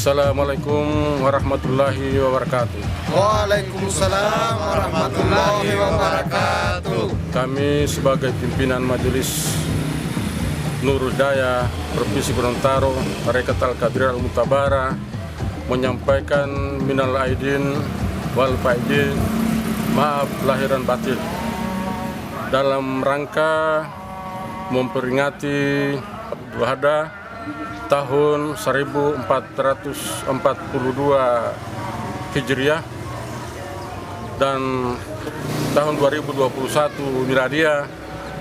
Assalamualaikum warahmatullahi wabarakatuh. Waalaikumsalam warahmatullahi wabarakatuh. Kami sebagai pimpinan Majelis Nurul Hidayah Provinsi Gorontalo, Tarekat Al-Qadiriyah Al-Mu'tabarah menyampaikan minal aidin wal faidin, maaf lahir dan batin, dalam rangka memperingati Wahada tahun 1442 Hijriah dan tahun 2021 Miladiah,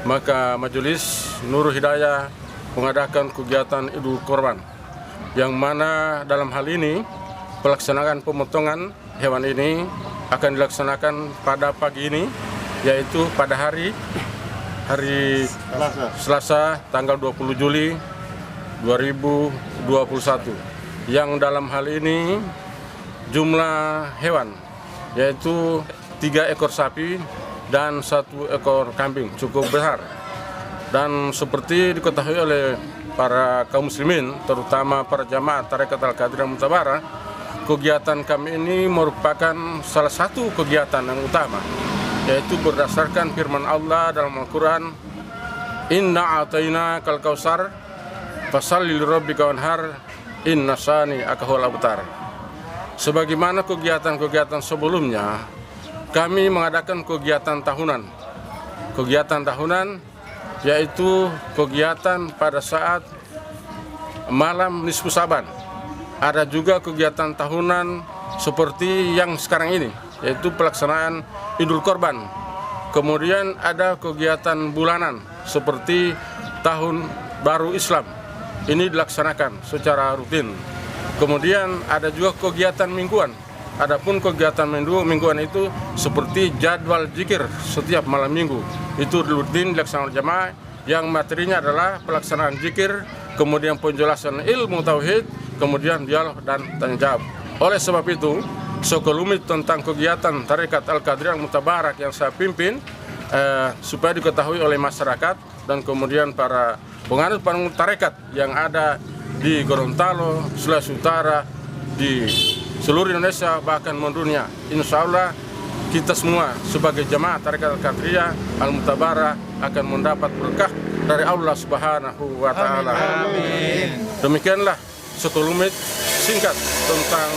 maka Majelis Nurul Hidayah mengadakan kegiatan Idul Kurban, yang mana dalam hal ini pelaksanaan pemotongan hewan ini akan dilaksanakan pada pagi ini, yaitu pada hari Selasa tanggal 20 Juli 2021, yang dalam hal ini jumlah hewan yaitu 3 ekor sapi dan 1 ekor kambing, cukup besar. Dan seperti diketahui oleh para kaum muslimin, terutama para jamaah Tarekat Al-Qadiriyah Al-Mu'tabarah, kegiatan kami ini merupakan salah satu kegiatan yang utama, yaitu berdasarkan firman Allah dalam Al-Quran, Inna a'tayna kal kausar fasalli lirabbika wanhar inna syani'aka huwal abtar. Sebagaimana kegiatan-kegiatan sebelumnya, kami mengadakan kegiatan tahunan. Kegiatan tahunan yaitu kegiatan pada saat malam nisfu Saban. Ada juga kegiatan tahunan seperti yang sekarang ini, yaitu pelaksanaan Idul Kurban. Kemudian ada kegiatan bulanan seperti Tahun Baru Islam. Ini dilaksanakan secara rutin. Kemudian ada juga kegiatan mingguan. Adapun kegiatan mingguan itu seperti jadwal zikir setiap malam minggu. Itu rutin dilaksanakan jamaah, yang materinya adalah pelaksanaan zikir, kemudian penjelasan ilmu tauhid, kemudian dialog dan tanya jawab. Oleh sebab itu, sekelumit tentang kegiatan Tarekat Al-Qadiriyah Al-Mu'tabarah yang saya pimpin, supaya diketahui oleh masyarakat dan kemudian para penganut tarekat yang ada di Gorontalo, Sulawesi Utara, di seluruh Indonesia, bahkan mendunia. Insya Allah kita semua sebagai jamaah Tarekat Al-Qadiriyah Al-Mu'tabarah akan mendapat berkah dari Allah Subhanahu wa Ta'ala. Amin. Demikianlah sekelumit singkat tentang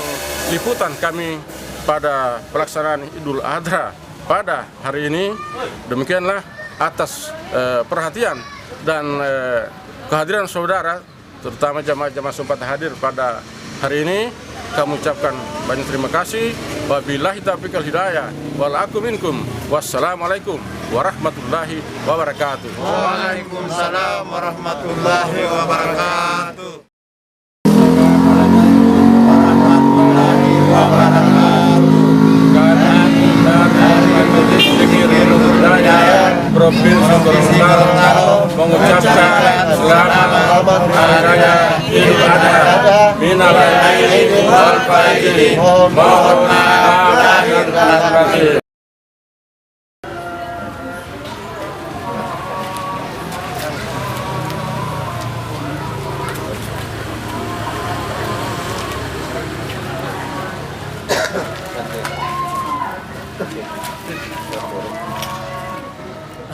liputan kami pada pelaksanaan Idul Adha pada hari ini. Demikianlah atas perhatian dan kehadiran saudara, terutama jamaah-jamaah sempat hadir pada hari ini. Kami ucapkan banyak terima kasih. Wabillahi taufiq wal hidayah wal aqu minkum. Wassalamualaikum warahmatullahi wabarakatuh. Waalaikumsalam warahmatullahi wabarakatuh. Provinsi Gorontalo mengucapkan selamat Hari Raya Idul Adha minal aidin wal faidin. Mohon maaf lahir dan batin.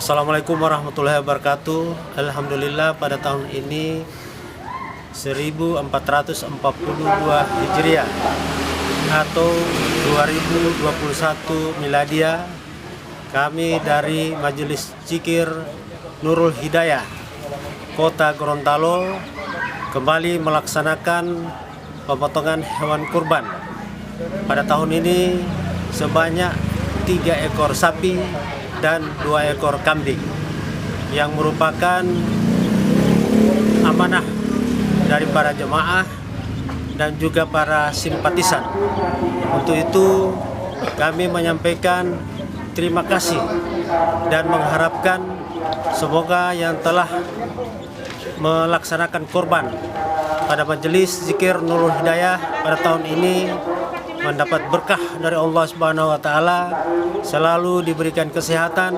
Assalamualaikum warahmatullahi wabarakatuh. Alhamdulillah pada tahun ini 1442 Hijriah atau 2021 Miladiah, kami dari Majelis Zikir Nurul Hidayah Kota Gorontalo kembali melaksanakan pemotongan hewan kurban. Pada tahun ini sebanyak 3 ekor sapi dan 2 ekor kambing, yang merupakan amanah dari para jemaah dan juga para simpatisan. Untuk itu kami menyampaikan terima kasih dan mengharapkan semoga yang telah melaksanakan kurban pada Majelis Zikir Nurul Hidayah pada tahun ini mendapat berkah dari Allah Subhanahu wa Ta'ala, selalu diberikan kesehatan,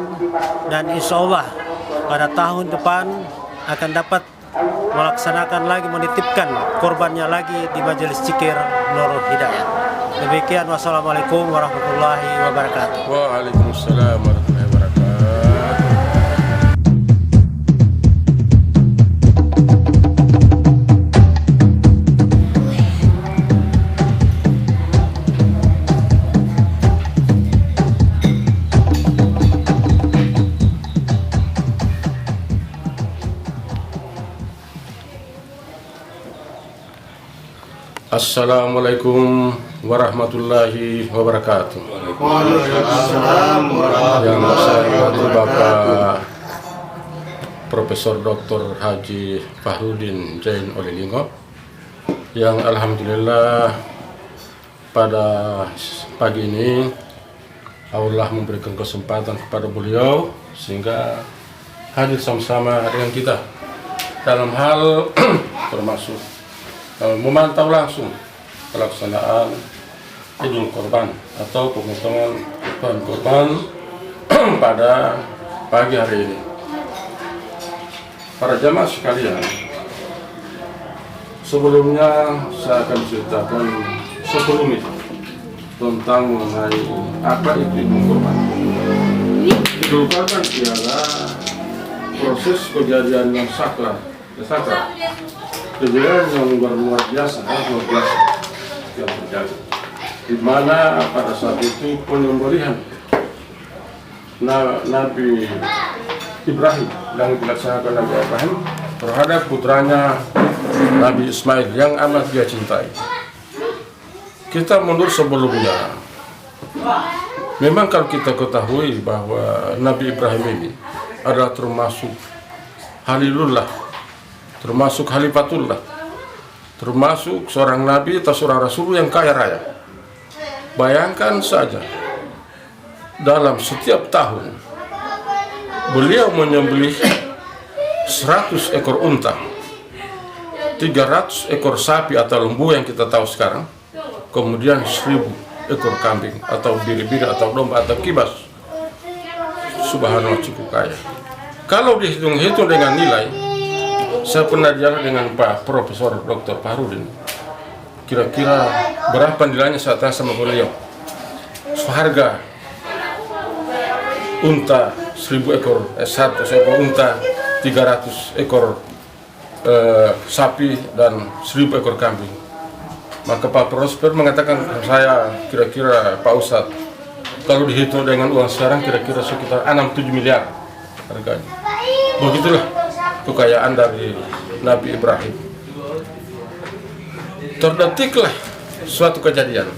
dan insya Allah pada tahun depan akan dapat melaksanakan lagi, menitipkan korbannya lagi di Majelis Zikir Nurul Hidayah. Demikian, wassalamualaikum warahmatullahi wabarakatuh. Waalaikumsalam warahmatullahi wabarakatuh. Assalamualaikum warahmatullahi wabarakatuh. Waalaikumsalam Yang warahmatullahi saya hormati Bapak wabarakatuh. Profesor Dr. Haji Fahrudin Zain Olilingo, yang alhamdulillah pada pagi ini Allah memberikan kesempatan kepada beliau sehingga hadir sama-sama dengan kita dalam hal termasuk memantau langsung pelaksanaan Idul Korban atau pemotongan hewan korban pada pagi hari ini. Para jamaah sekalian, sebelumnya saya akan ceritakan sekelumit tentang mengenai apa itu Idul Korban. Idul Korban adalah proses kejadian yang sakral, kejadian yang luar biasa yang terjadi, di mana pada saat itu penyembelihan Nabi Ibrahim yang dilaksanakan Nabi Ibrahim terhadap putranya Nabi Ismail yang amat dia cintai. Kita mundur sebelumnya. Memang kalau kita ketahui bahwa Nabi Ibrahim ini adalah termasuk Halilullah, termasuk Khalifatullah, termasuk seorang nabi atau seorang rasul yang kaya raya. Bayangkan saja, dalam setiap tahun beliau menyembelih 100 ekor unta, 300 ekor sapi atau lembu yang kita tahu sekarang, kemudian 1000 ekor kambing atau biri-biri atau domba atau kibas. Subhanallah, cukup kaya. Kalau dihitung-hitung dengan nilai, saya pernah jalan dengan Pak Profesor Dr. Fahrudin. Kira-kira berapa nilainya saat tanya sama beliau? Harga unta 1000 ekor, 100 ekor unta, 300 ekor sapi dan 1000 ekor kambing. Maka Pak Prosper mengatakan saya, kira-kira Pak Ustadz, kalau dihitung dengan uang sekarang kira-kira sekitar 6-7 miliar harganya. Begitulah kekayaan dari Nabi Ibrahim. Terdetiklah suatu kejadian.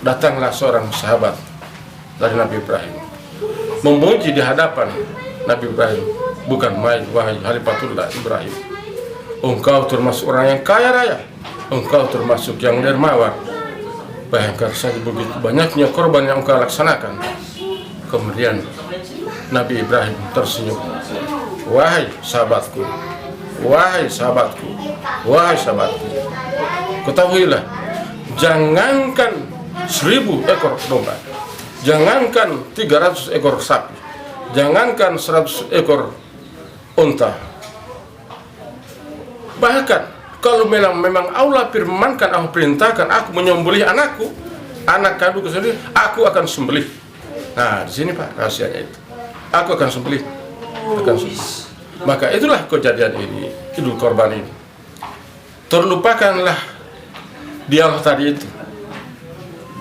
Datanglah seorang sahabat dari Nabi Ibrahim memuji di hadapan Nabi Ibrahim. Bukan main, wahai Khalifatullah Ibrahim, engkau termasuk orang yang kaya raya, engkau termasuk yang dermawan. Bayangkan saja begitu banyaknya korban yang engkau laksanakan. Kemudian Nabi Ibrahim tersenyum. Wahai sahabatku, wahai sahabatku, wahai sahabatku, ketahuilah, jangankan 1000 ekor domba, jangankan 300 ekor sapi, jangankan 100 ekor unta, bahkan kalau memang Allah firmankan, aku perintahkan aku menyembelih anakku, anak kandungku sendiri, aku akan sembelih. Nah, di sini Pak rahasianya itu. Aku akan sembelih, akan sembelih. Maka itulah kejadian ini, Idul Korban ini. Terlupakanlah dialog tadi itu.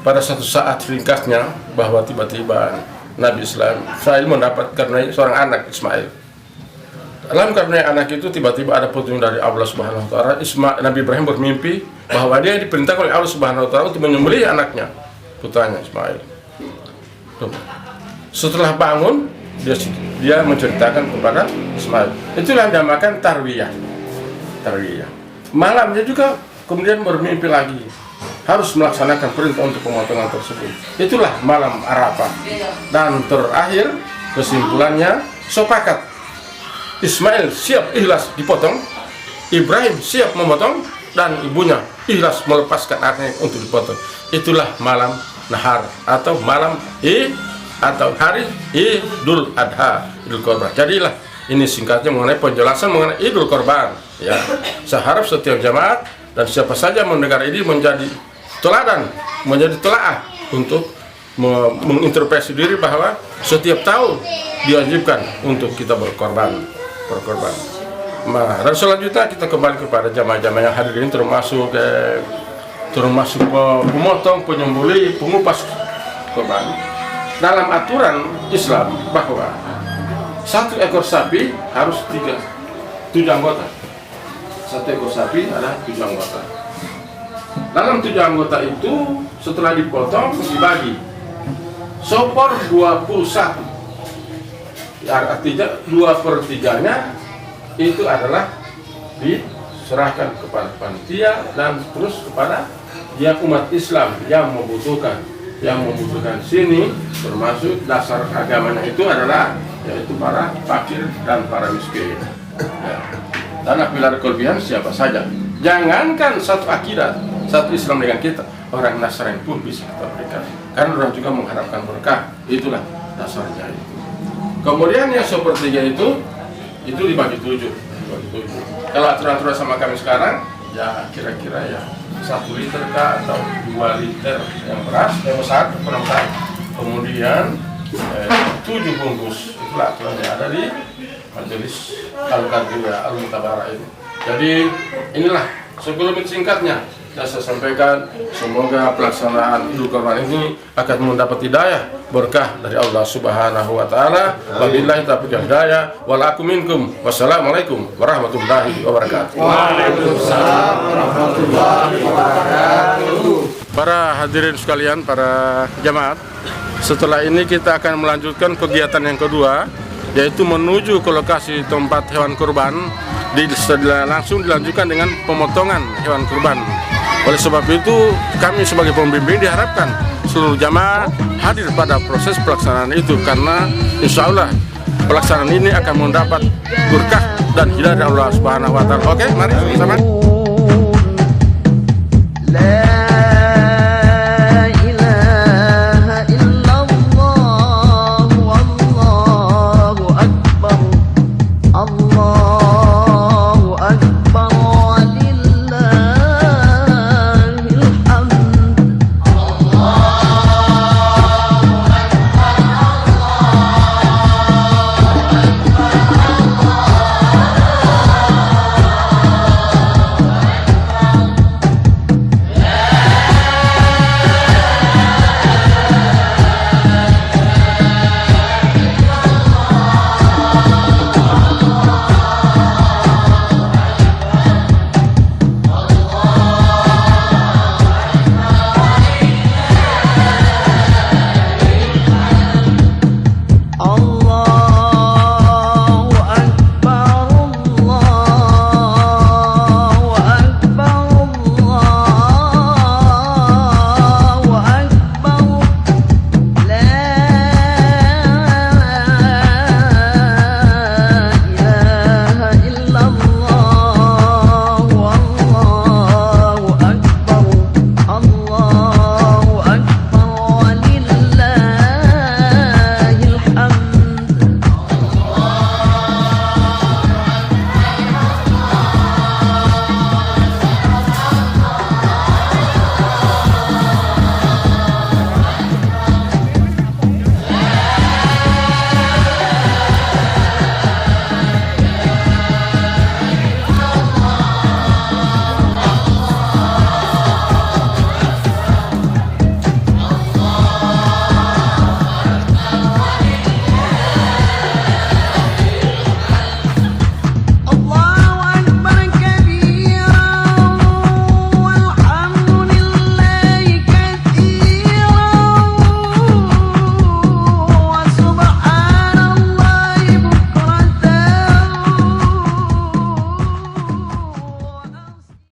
Pada satu saat ringkasnya bahwa tiba-tiba Nabi Ismail mendapatkan seorang anak Ismail. Dalam karena anak itu tiba-tiba ada petunjuk dari Allah Subhanahu wa taala. Nabi Ibrahim bermimpi bahwa dia diperintahkan oleh Allah Subhanahu wa taala untuk menyembelih anaknya, putranya Ismail. Setelah bangun, dia menceritakan kepada Ismail. Itulah yang dinamakan tarwiyah. Malamnya juga kemudian bermimpi lagi, harus melaksanakan perintah untuk pemotongan tersebut. Itulah malam Arafah. Dan terakhir kesimpulannya sepakat. Ismail siap ikhlas dipotong, Ibrahim siap memotong, dan ibunya ikhlas melepaskan anaknya untuk dipotong. Itulah malam nahar atau malam atau hari Idul Adha, Idul Korban. Jadilah ini singkatnya mengenai penjelasan mengenai Idul Korban. Ya, saya harap setiap jamaat dan siapa saja mendengar ini menjadi teladan, menjadi telaah untuk menginterpretasi diri bahwa setiap tahun diwajibkan untuk kita berkorban. Nah, dan selanjutnya kita kembali kepada jamaah-jamaah yang hadir ini termasuk pemotong, penyembelih, pengupas korban. Dalam aturan Islam bahwa 1 ekor sapi harus 7 anggota. 1 ekor sapi ada 7 anggota. Dalam 7 anggota itu setelah dipotong dibagi. Sopor 21. Ya, artinya 2/3-nya itu adalah diserahkan kepada panitia dan terus kepada yang umat Islam yang membutuhkan. Yang membutuhkan sini termasuk dasar agamanya itu adalah yaitu para fakir dan para miskin. Ya. Dan apabila ada kelebihan siapa saja. Jangankan satu akidah, satu Islam dengan kita, orang Nasrani pun bisa kita berikan. Karena orang juga mengharapkan berkah. Itulah dasarnya itu. Kemudian yang sepertiga itu dibagi 7. Kalau aturan-aturan sama kami sekarang, ya kira-kira ya 1 liter kah atau 2 liter yang beras yang besar perempat. Kemudian 7 bungkus. Itulah aturan yang ada di Majelis Al-Qadiyah Al-Mutabara ini. Jadi inilah sebelum singkatnya saya sampaikan, semoga pelaksanaan Idul Kurban ini akan mendapat hidayah berkah dari Allah Subhanahu wa taala. Wabillahi taufiq wal hidayah wal aku minkum. Wassalamualaikum warahmatullahi wabarakatuh. Waalaikumsalam warahmatullahi wabarakatuh. Para hadirin sekalian, para jamaat, setelah ini kita akan melanjutkan kegiatan yang kedua, yaitu menuju ke lokasi tempat hewan kurban. Langsung dilanjutkan dengan pemotongan hewan kurban. Oleh sebab itu, kami sebagai pembimbing diharapkan seluruh jamaah hadir pada proses pelaksanaan itu, karena insya Allah pelaksanaan ini akan mendapat berkah dan hidayah dari Allah Subhanahu wa taala. Oke, mari sama-sama.